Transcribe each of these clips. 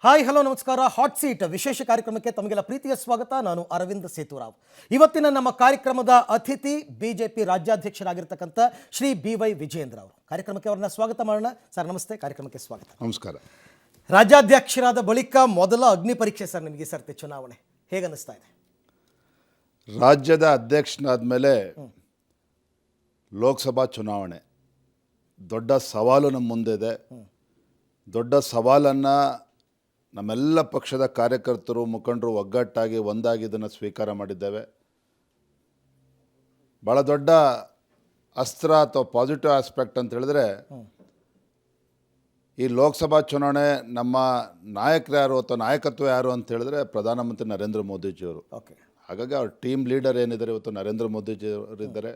Hi hello ನಮಸ್ಕಾರ. Hot seat ವಿಶೇಷ ಕಾರ್ಯಕ್ರಮಕ್ಕೆ ತಮಗೆಲ್ಲ ಪ್ರೀತಿಯ ಸ್ವಾಗತ. ನಾನು ಅರವಿಂದ್ ಸೇತುರಾವ್. ಇವತ್ತಿನ ನಮ್ಮ ಕಾರ್ಯಕ್ರಮದ ಅತಿಥಿ ಬಿಜೆಪಿ ರಾಜ್ಯಾಧ್ಯಕ್ಷರಾಗಿರ್ತಕ್ಕಂಥ ಶ್ರೀ BY ವಿಜಯೇಂದ್ರ ಅವರು. ಕಾರ್ಯಕ್ರಮಕ್ಕೆ ಅವರನ್ನ ಸ್ವಾಗತ ಮಾಡೋಣ. ಸರ್ ನಮಸ್ತೆ, ಕಾರ್ಯಕ್ರಮಕ್ಕೆ ಸ್ವಾಗತ. ನಮಸ್ಕಾರ. ರಾಜ್ಯಾಧ್ಯಕ್ಷರಾದ ಬಳಿಕ ಮೊದಲ ಅಗ್ನಿ ಪರೀಕ್ಷೆ ಸರ್ ನಿಮಗೆ ಸರ್ತಿ ಚುನಾವಣೆ ಹೇಗೆ ಅನಿಸ್ತಾ ಇದೆ? ರಾಜ್ಯದ ಅಧ್ಯಕ್ಷನಾದ ಮೇಲೆ ಲೋಕಸಭಾ ಚುನಾವಣೆ ದೊಡ್ಡ ಸವಾಲು ನಮ್ಮ ಮುಂದಿದೆ. ದೊಡ್ಡ ಸವಾಲನ್ನು ನಮ್ಮೆಲ್ಲ ಪಕ್ಷದ ಕಾರ್ಯಕರ್ತರು ಮುಖಂಡರು ಒಗ್ಗಟ್ಟಾಗಿ ಒಂದಾಗಿ ಇದನ್ನು ಸ್ವೀಕಾರ ಮಾಡಿದ್ದೇವೆ. ಭಾಳ ದೊಡ್ಡ ಅಸ್ತ್ರ ಅಥವಾ ಪಾಸಿಟಿವ್ ಆಸ್ಪೆಕ್ಟ್ ಅಂತ ಹೇಳಿದ್ರೆ, ಈ ಲೋಕಸಭಾ ಚುನಾವಣೆ ನಮ್ಮ ನಾಯಕರು ಯಾರು ಅಥವಾ ನಾಯಕತ್ವ ಯಾರು ಅಂತ ಹೇಳಿದ್ರೆ ಪ್ರಧಾನಮಂತ್ರಿ ನರೇಂದ್ರ ಮೋದಿಜಿಯವರು. ಓಕೆ, ಹಾಗಾಗಿ ಅವ್ರ ಟೀಮ್ ಲೀಡರ್ ಏನಿದ್ದಾರೆ ಇವತ್ತು ನರೇಂದ್ರ ಮೋದಿಜಿಯವರಿದ್ದಾರೆ.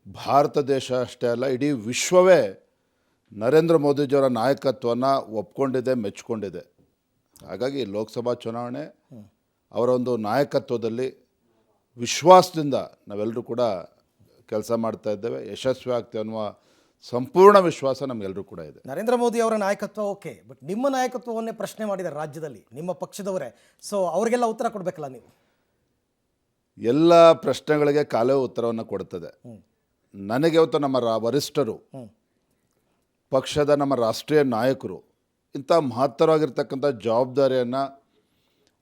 ಭಾರತ ದೇಶ ಅಷ್ಟೇ ಅಲ್ಲ, ಇಡೀ ವಿಶ್ವವೇ ನರೇಂದ್ರ ಮೋದಿಜಿಯವರ ನಾಯಕತ್ವನ ಒಪ್ಕೊಂಡಿದೆ, ಮೆಚ್ಕೊಂಡಿದೆ. ಹಾಗಾಗಿ ಲೋಕಸಭಾ ಚುನಾವಣೆ ಅವರ ಒಂದು ನಾಯಕತ್ವದಲ್ಲಿ ವಿಶ್ವಾಸದಿಂದ ನಾವೆಲ್ಲರೂ ಕೂಡ ಕೆಲಸ ಮಾಡ್ತಾ ಇದ್ದೇವೆ, ಯಶಸ್ವಿ ಆಗ್ತೇವೆ ಅನ್ನುವ ಸಂಪೂರ್ಣ ವಿಶ್ವಾಸ ನಮಗೆಲ್ಲರೂ ಕೂಡ ಇದೆ. ನರೇಂದ್ರ ಮೋದಿ ಅವರ ನಾಯಕತ್ವ ಓಕೆ, ಬಟ್ ನಿಮ್ಮ ನಾಯಕತ್ವವನ್ನೇ ಪ್ರಶ್ನೆ ಮಾಡಿದ್ದಾರೆ ರಾಜ್ಯದಲ್ಲಿ ನಿಮ್ಮ ಪಕ್ಷದವರೇ. ಸೊ ಅವರಿಗೆಲ್ಲ ಉತ್ತರ ಕೊಡಬೇಕಲ್ಲ ನೀವು? ಎಲ್ಲ ಪ್ರಶ್ನೆಗಳಿಗೆ ಕಾಲವೇ ಉತ್ತರವನ್ನು ಕೊಡ್ತದೆ. ನನಗೆ ಇವತ್ತು ನಮ್ಮ ವರಿಷ್ಠರು, ಪಕ್ಷದ ನಮ್ಮ ರಾಷ್ಟ್ರೀಯ ನಾಯಕರು ಇಂಥ ಮಹತ್ತರವಾಗಿರ್ತಕ್ಕಂಥ ಜವಾಬ್ದಾರಿಯನ್ನು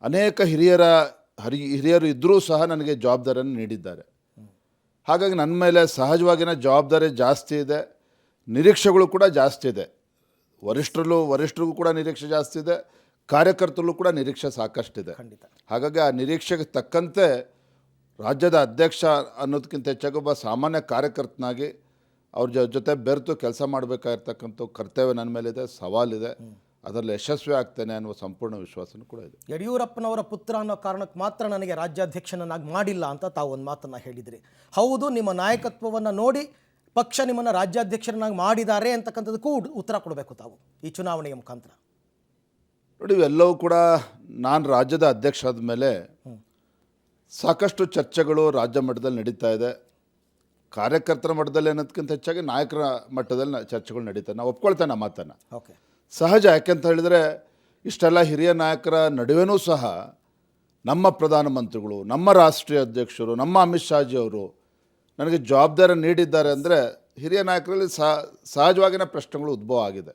ಅನೇಕ ಹಿರಿಯರು ಇದ್ದರೂ ಸಹ ನನಗೆ ಜವಾಬ್ದಾರಿಯನ್ನು ನೀಡಿದ್ದಾರೆ. ಹಾಗಾಗಿ ನನ್ನ ಮೇಲೆ ಸಹಜವಾಗಿನ ಜವಾಬ್ದಾರಿ ಜಾಸ್ತಿ ಇದೆ, ನಿರೀಕ್ಷೆಗಳು ಕೂಡ ಜಾಸ್ತಿ ಇದೆ. ವರಿಷ್ಠರಿಗೂ ಕೂಡ ನಿರೀಕ್ಷೆ ಜಾಸ್ತಿ ಇದೆ, ಕಾರ್ಯಕರ್ತರಲ್ಲೂ ಕೂಡ ನಿರೀಕ್ಷೆ ಸಾಕಷ್ಟಿದೆ. ಹಾಗಾಗಿ ಆ ನಿರೀಕ್ಷೆಗೆ ತಕ್ಕಂತೆ ರಾಜ್ಯದ ಅಧ್ಯಕ್ಷ ಅನ್ನೋದಕ್ಕಿಂತ ಹೆಚ್ಚಾಗಿ ಒಬ್ಬ ಸಾಮಾನ್ಯ ಕಾರ್ಯಕರ್ತನಾಗಿ ಅವ್ರ ಜೊತೆ ಬೆರೆತು ಕೆಲಸ ಮಾಡಬೇಕಾಗಿರ್ತಕ್ಕಂಥ ಕರ್ತವ್ಯ ನನ್ನ ಮೇಲಿದೆ, ಸವಾಲಿದೆ. ಅದರಲ್ಲಿ ಯಶಸ್ವಿ ಆಗ್ತೇನೆ ಅನ್ನುವ ಸಂಪೂರ್ಣ ವಿಶ್ವಾಸನೂ ಕೂಡ ಇದೆ. ಯಡಿಯೂರಪ್ಪನವರ ಪುತ್ರ ಅನ್ನೋ ಕಾರಣಕ್ಕೆ ಮಾತ್ರ ನನಗೆ ರಾಜ್ಯಾಧ್ಯಕ್ಷನನ್ನಾಗಿ ಮಾಡಿಲ್ಲ ಅಂತ ತಾವು ಒಂದು ಮಾತನ್ನು ಹೇಳಿದ್ರಿ. ಹೌದು, ನಿಮ್ಮ ನಾಯಕತ್ವವನ್ನು ನೋಡಿ ಪಕ್ಷ ನಿಮ್ಮನ್ನು ರಾಜ್ಯಾಧ್ಯಕ್ಷರನ್ನಾಗಿ ಮಾಡಿದ್ದಾರೆ ಅಂತಕ್ಕಂಥದ್ದಕ್ಕೂ ಉತ್ತರ ಕೊಡಬೇಕು ತಾವು ಈ ಚುನಾವಣೆಯ ಮುಖಾಂತರ. ನೋಡಿ, ಇವೆಲ್ಲವೂ ಕೂಡ ನಾನು ರಾಜ್ಯದ ಅಧ್ಯಕ್ಷ ಆದಮೇಲೆ ಸಾಕಷ್ಟು ಚರ್ಚೆಗಳು ರಾಜ್ಯ ಮಟ್ಟದಲ್ಲಿ ನಡೀತಾ ಇದೆ. ಕಾರ್ಯಕರ್ತರ ಮಟ್ಟದಲ್ಲಿ ಅನ್ನೋದಕ್ಕಿಂತ ಹೆಚ್ಚಾಗಿ ನಾಯಕರ ಮಟ್ಟದಲ್ಲಿ ಚರ್ಚೆಗಳು ನಡೀತವೆ. ನಾವು ಒಪ್ಕೊಳ್ತೇನೆ ಆ ಮಾತನ್ನು. ಓಕೆ, ಸಹಜ. ಯಾಕೆಂತ ಹೇಳಿದರೆ ಇಷ್ಟೆಲ್ಲ ಹಿರಿಯ ನಾಯಕರ ನಡುವೆನೂ ಸಹ ನಮ್ಮ ಪ್ರಧಾನಮಂತ್ರಿಗಳು, ನಮ್ಮ ರಾಷ್ಟ್ರೀಯ ಅಧ್ಯಕ್ಷರು, ನಮ್ಮ ಅಮಿತ್ ಶಾಜಿಯವರು ನನಗೆ ಜವಾಬ್ದಾರಿ ನೀಡಿದ್ದಾರೆ ಅಂದರೆ ಹಿರಿಯ ನಾಯಕರಲ್ಲಿ ಸಹಜವಾಗಿನ ಪ್ರಶ್ನೆಗಳು ಉದ್ಭವ ಆಗಿದೆ.